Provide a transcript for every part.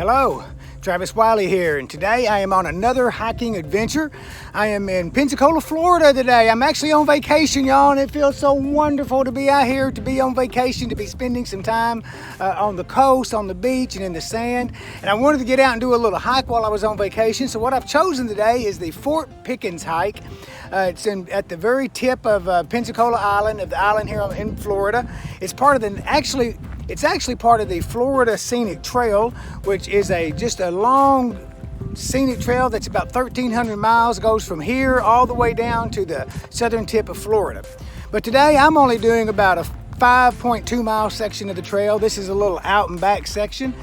Hello, Travis Wiley here, and today I am on another hiking adventure. I am in Pensacola, Florida today. I'm actually on vacation, y'all, and it feels so wonderful to be out here, to be on vacation, to be spending some time on the coast, on the beach, and in the sand. And I wanted to get out and do a little hike while I was on vacation, so what I've chosen today is the Fort Pickens hike. It's at the very tip of Pensacola Island, of the island here in Florida. It's part of the, it's actually part of the Florida Scenic Trail, which is just a long scenic trail that's about 1,300 miles, goes from here all the way down to the southern tip of Florida. But today I'm only doing about a 5.2 mile section of the trail. This is a little out and back section.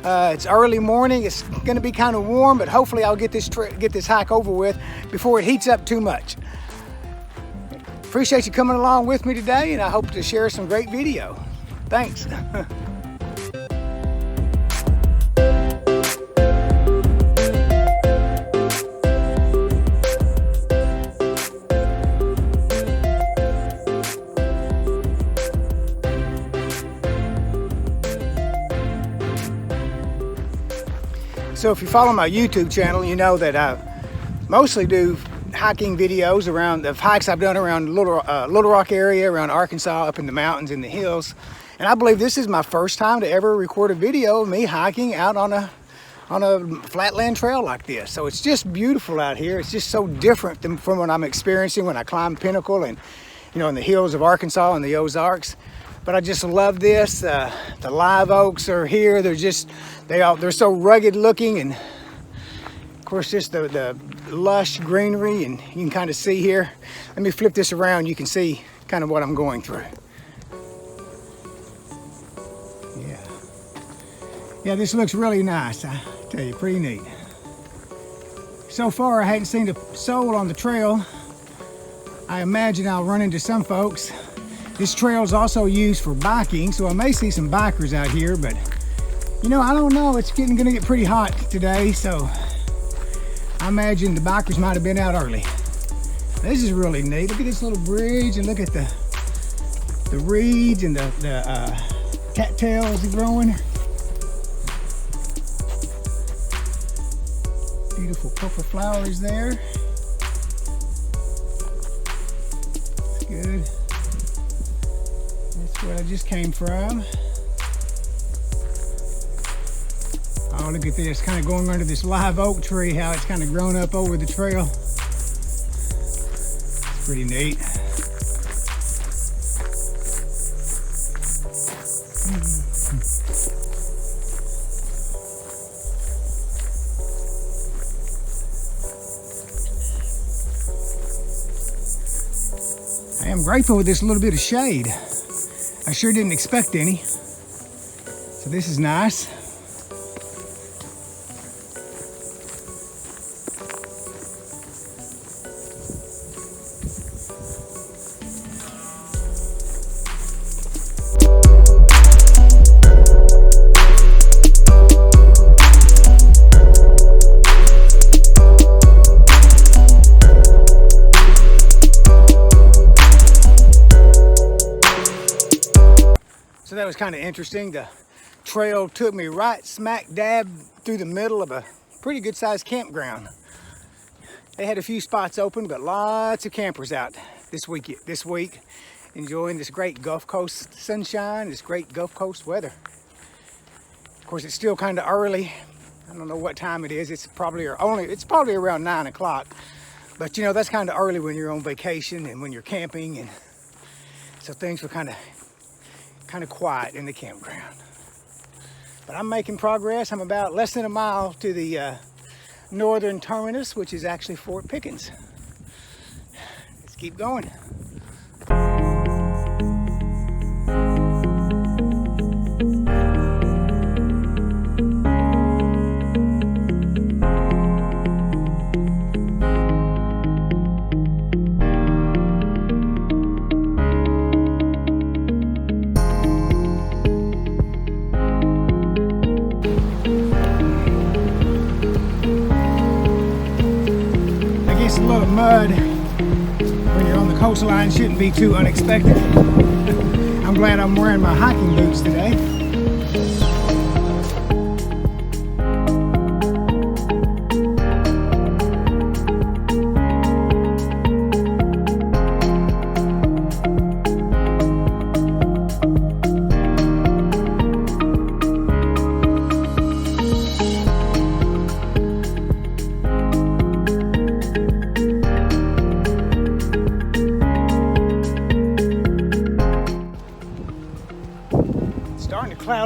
It's early morning. It's going to be kind of warm, but hopefully I'll get this hike over with before it heats up too much. Appreciate you coming along with me today, and I hope to share some great video. Thanks. So if you follow my YouTube channel, you know that I mostly do hiking videos around the hikes I've done around Little Rock area, around Arkansas, up in the mountains, in the hills. And I believe this is my first time to ever record a video of me hiking out on a flatland trail like this. So it's just beautiful out here. It's just so different from what I'm experiencing when I climb Pinnacle and, you know, in the hills of Arkansas and the Ozarks. But I just love this. The live oaks are here. They're so rugged looking, and of course just the lush greenery, and you can kind of see here. Let me flip this around. You can see kind of what I'm going through. Yeah, this looks really nice. I tell you, pretty neat. So far, I hadn't seen a soul on the trail. I imagine I'll run into some folks. This trail is also used for biking, so I may see some bikers out here, but you know, I don't know. It's gonna get pretty hot today, so I imagine the bikers might have been out early. This is really neat. Look at this little bridge, and look at the reeds and the cattails growing. Beautiful purple flowers there. That's good. That's where I just came from. Oh, look at this, kind of going under this live oak tree, how it's kind of grown up over the trail. It's pretty neat. I am grateful with this little bit of shade. I sure didn't expect any. So this is nice. So that was kind of interesting. The trail took me right smack dab through the middle of a pretty good sized campground. They had a few spots open, but lots of campers out this week enjoying this great Gulf Coast sunshine, this great Gulf Coast weather. Of course, it's still kind of early. I don't know what time it is. It's probably around 9 o'clock. But you know, that's kind of early when you're on vacation and when you're camping, and so things were kind of quiet in the campground. But I'm making progress. I'm about less than a mile to the northern terminus, which is actually Fort Pickens. Let's keep going. A little mud when you're on the coastline shouldn't be too unexpected. I'm glad I'm wearing my hiking boots today.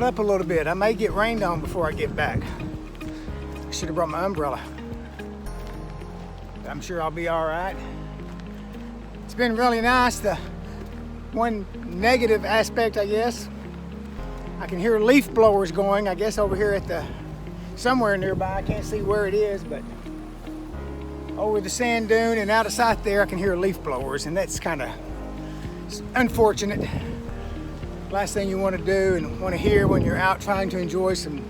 cloud up a little bit. I may get rained on before I get back. I should have brought my umbrella. I'm sure I'll be all right. It's been really nice. The one negative aspect, I guess, I can hear leaf blowers going, I guess over here at the, somewhere nearby. I can't see where it is, but over the sand dune and out of sight there, I can hear leaf blowers, and that's kind of unfortunate. Last thing you want to do and want to hear when you're out trying to enjoy some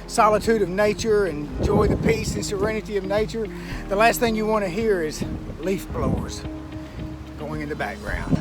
solitude of nature and enjoy the peace and serenity of nature, the last thing you want to hear is leaf blowers going in the background.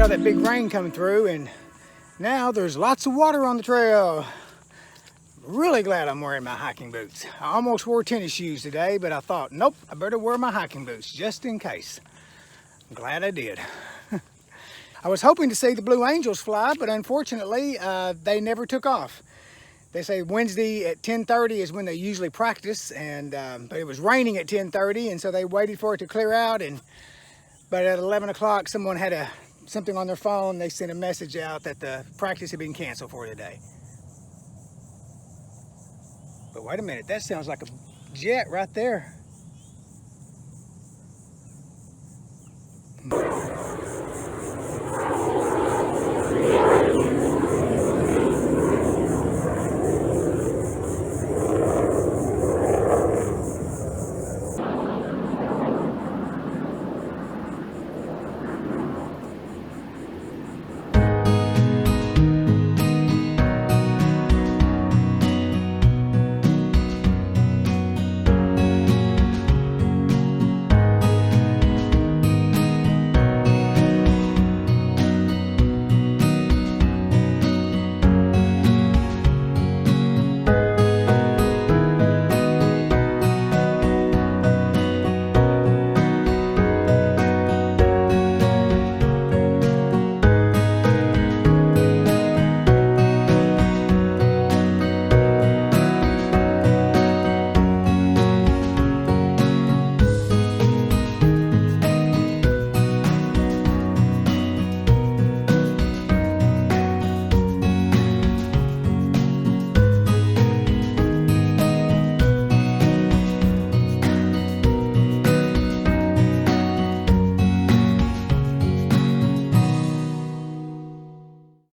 That big rain coming through, and now there's lots of water on the trail. Really glad I'm wearing my hiking boots. I almost wore tennis shoes today, but I thought, nope, I better wear my hiking boots just in case. I'm glad I did. I was hoping to see the Blue Angels fly, but unfortunately they never took off. They say Wednesday at 10:30 is when they usually practice, and but it was raining at 10:30, and so they waited for it to clear out, but at 11 o'clock someone had something on their phone. They sent a message out that the practice had been canceled for today. But wait a minute, that sounds like a jet right there.